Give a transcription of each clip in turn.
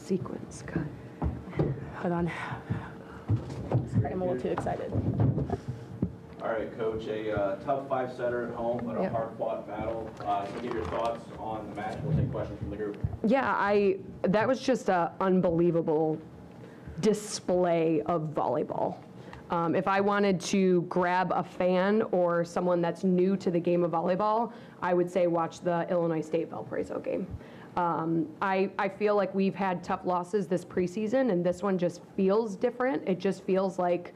sequence. God. Hold on. Sorry, I'm a little too excited. All right, Coach, a tough five-setter at home, but a hard-fought battle. So give your thoughts on the match. We'll take questions from the group. Yeah, that was just an unbelievable display of volleyball. If I wanted to grab a fan or someone that's new to the game of volleyball, I would say watch the Illinois State Valparaiso game. I feel like we've had tough losses this preseason, and this one just feels different. It just feels like,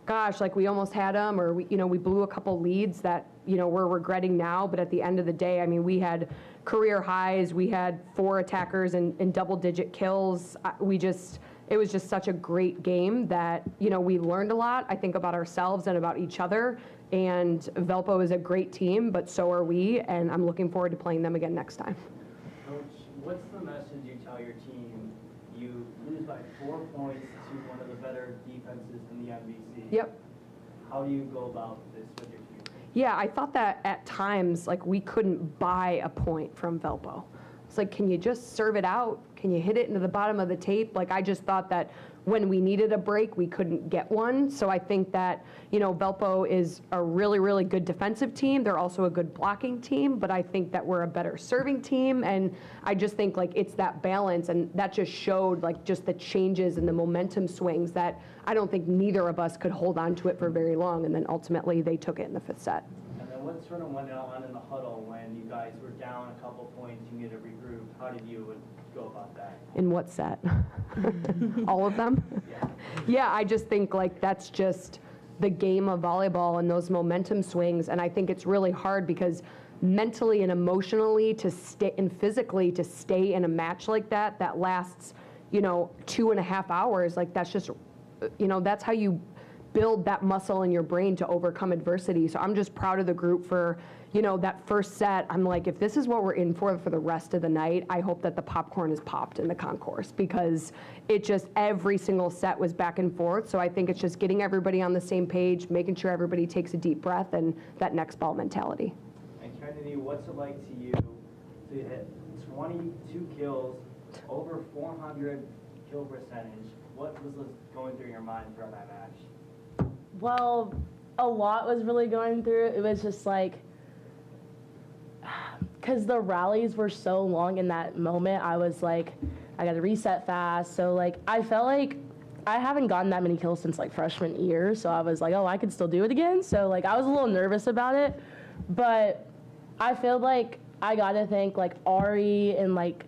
gosh, like we almost had them, or we blew a couple leads that we're regretting now. But at the end of the day, I mean, we had career highs. We had 4 attackers and double-digit kills. It was just such a great game that we learned a lot, I think, about ourselves and about each other. And Valpo is a great team, but so are we, and I'm looking forward to playing them again next time. Coach, what's the message you tell your team? You lose by 4 points to one of the better defenses in the MVC. Yep. How do you go about this with your team? Yeah, I thought that at times, like, we couldn't buy a point from Valpo. It's like, can you just serve it out? Can you hit it into the bottom of the tape? Like, I just thought that when we needed a break, we couldn't get one. So I think that, Valpo is a really, really good defensive team. They're also a good blocking team, but I think that we're a better serving team. And I just think, like, it's that balance, and that just showed, like, just the changes and the momentum swings that I don't think neither of us could hold on to it for very long. And then ultimately they took it in the 5th set. And then what sort of went on in the huddle when you guys were down a couple points, you needed to regroup? How did you go about that? In what set? All of them? Yeah. Yeah, I just think, like, that's just the game of volleyball and those momentum swings. And I think it's really hard because mentally and emotionally to stay and physically to stay in a match like that lasts, 2.5 hours. Like, that's just, that's how you build that muscle in your brain to overcome adversity. So I'm just proud of the group for, that first set. I'm like, if this is what we're in for the rest of the night, I hope that the popcorn is popped in the concourse, because it just, every single set was back and forth. So I think it's just getting everybody on the same page, making sure everybody takes a deep breath, and that next ball mentality. And Kennedy, what's it like to you to hit 22 kills, over 400 kill percentage? What was going through your mind for that match? Well, a lot was really going through. It was just like, because the rallies were so long in that moment, I was like, I got to reset fast. So, like, I felt like I haven't gotten that many kills since, like, freshman year. So I was like, oh, I could still do it again. So, like, I was a little nervous about it. But I feel like I got to thank, like, Ari and, like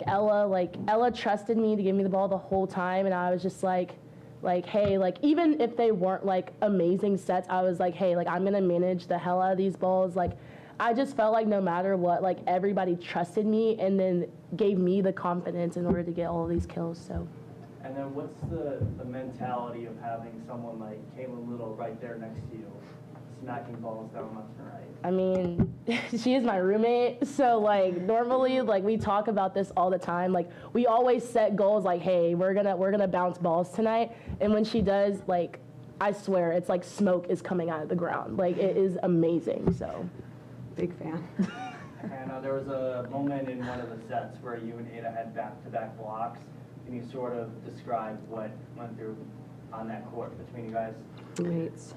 Ella. Like, Ella trusted me to give me the ball the whole time. And I was just like, hey, like, even if they weren't, like, amazing sets, I was like, hey, like, I'm going to manage the hell out of these balls. Like, I just felt like no matter what, like, everybody trusted me and then gave me the confidence in order to get all of these kills, so. And then what's the mentality of having someone like Caitlin Little right there next to you, smacking balls down left and right? I mean, she is my roommate, so, like, normally, like, we talk about this all the time. Like, we always set goals like, hey, we're gonna bounce balls tonight. And when she does, like, I swear, it's like smoke is coming out of the ground. Like, it is amazing, so. Big fan. And there was a moment in one of the sets where you and Ada had back-to-back blocks. Can you sort of describe what went through on that court between you guys? Roommates.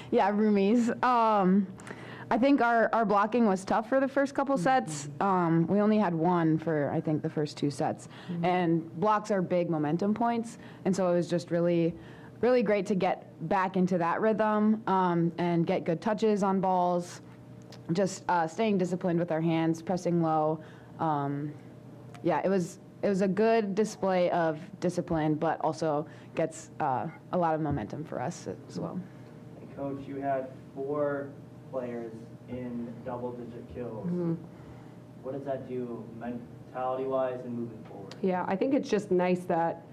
Yeah, roomies. I think our blocking was tough for the first couple sets. We only had one for, I think, the first 2 sets. And blocks are big momentum points. And so it was just really great to get back into that rhythm and get good touches on balls, just staying disciplined with our hands, pressing low. Yeah, it was a good display of discipline, but also gets a lot of momentum for us as well. And Coach, you had 4 players in double-digit kills. What does that do mentality-wise and moving forward? Yeah, I think it's just nice that,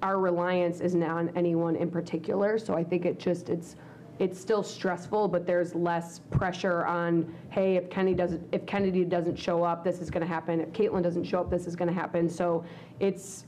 our reliance isn't on anyone in particular. So I think it's still stressful, but there's less pressure on, hey, if Kennedy doesn't show up, this is going to happen. If Caitlin doesn't show up, this is going to happen. So it's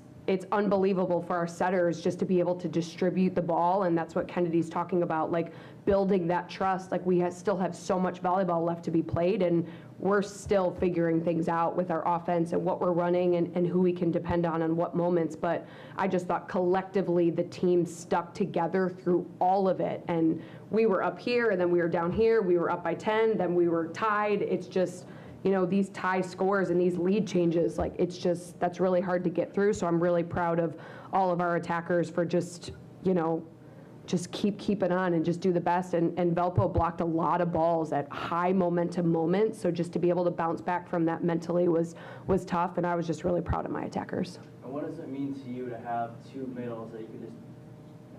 unbelievable for our setters just to be able to distribute the ball, and that's what Kennedy's talking about, like building that trust. Like we still have so much volleyball left to be played, and we're still figuring things out with our offense and what we're running and who we can depend on what moments. But I just thought collectively the team stuck together through all of it. And we were up here, and then we were down here. We were up by 10, then we were tied. It's just, you know, these tie scores and these lead changes, like it's just, that's really hard to get through. So I'm really proud of all of our attackers for just, you know, just keeping on and just do the best. And Valpo blocked a lot of balls at high momentum moments. So just to be able to bounce back from that mentally was tough. And I was just really proud of my attackers. And what does it mean to you to have two middles that you could just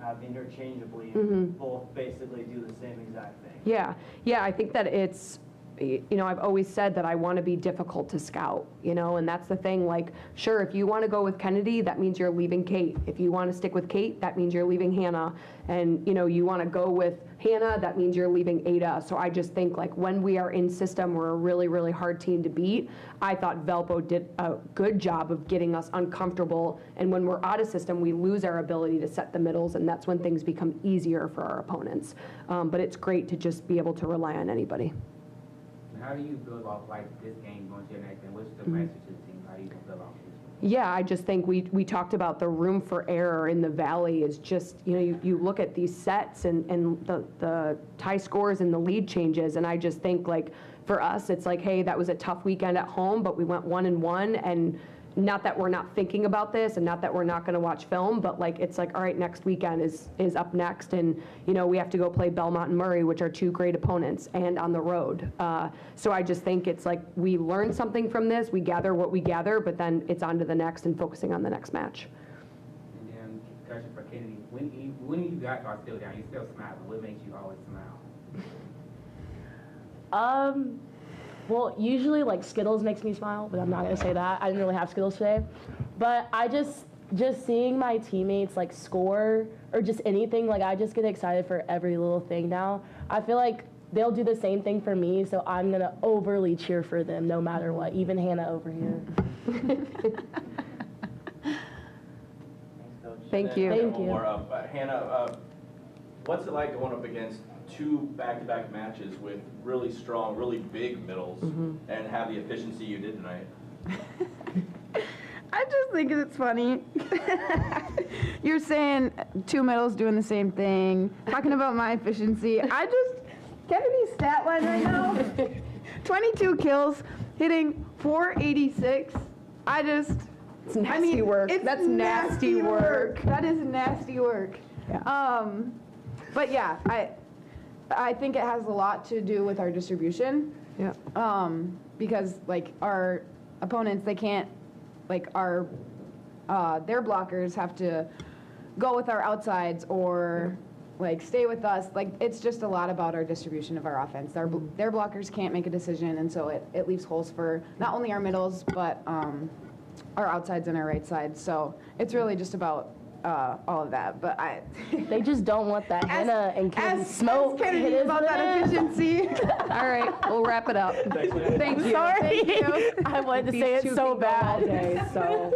have interchangeably Mm-hmm. and both basically do the same exact thing? Yeah, I think that it's, you know, I've always said that I want to be difficult to scout, you know, and that's the thing. Like, sure, if you want to go with Kennedy, that means you're leaving Kate. If you want to stick with Kate, that means you're leaving Hannah. And, you know, you want to go with Hannah, that means you're leaving Ada. So I just think, like, when we are in system, we're a really, really hard team to beat. I thought Valpo did a good job of getting us uncomfortable. And when we're out of system, we lose our ability to set the middles, and that's when things become easier for our opponents. But it's great to just be able to rely on anybody. How do you feel about like this game going to your next game? What's the message to the team? How do you feel about this? Yeah, I just think we talked about the room for error in the Valley is just, you know, you look at these sets and the tie scores and the lead changes, and I just think, like, for us, it's like, hey, that was a tough weekend at home, but we went 1-1, and not that we're not thinking about this and not that we're not going to watch film, but like it's like, all right, next weekend is up next, and you know we have to go play Belmont and Murray, which are two great opponents, and on the road. So I just think it's like we learn something from this, we gather what we gather, but then it's on to the next and focusing on the next match. And then question for Kennedy: when you guys are still down, you still smile. What makes you always smile? Well, usually like Skittles makes me smile, but I'm not gonna say that. I didn't really have Skittles today. But I just seeing my teammates like score or just anything, like I just get excited for every little thing now. I feel like they'll do the same thing for me, so I'm gonna overly cheer for them no matter what, even Hannah over here. Thanks, Coach. Thank you. Thank One you. more. Hannah, what's it like going up against two back-to-back matches with really strong, really big middles and have the efficiency you did tonight? I just think it's funny. You're saying two middles doing the same thing, talking about my efficiency. Kennedy's stat line right now, 22 kills, hitting 486. It's nasty work. It's That's nasty work. That is nasty work. Yeah. But yeah, I think it has a lot to do with our distribution. Yeah. Because like our opponents, they can't, like their blockers have to go with our outsides or like stay with us. Like it's just a lot about our distribution of our offense. Their blockers can't make a decision, and so it leaves holes for not only our middles but our outsides and our right sides. So it's really just about all of that, but They just don't want that Hannah and Kennedy smoke. Kennedy It is about what that it is. efficiency. All right, we'll wrap it up. Thanks, Leanne. Thank you. Sorry. Thank you. I wanted to These say two it so can go all bad. day, so.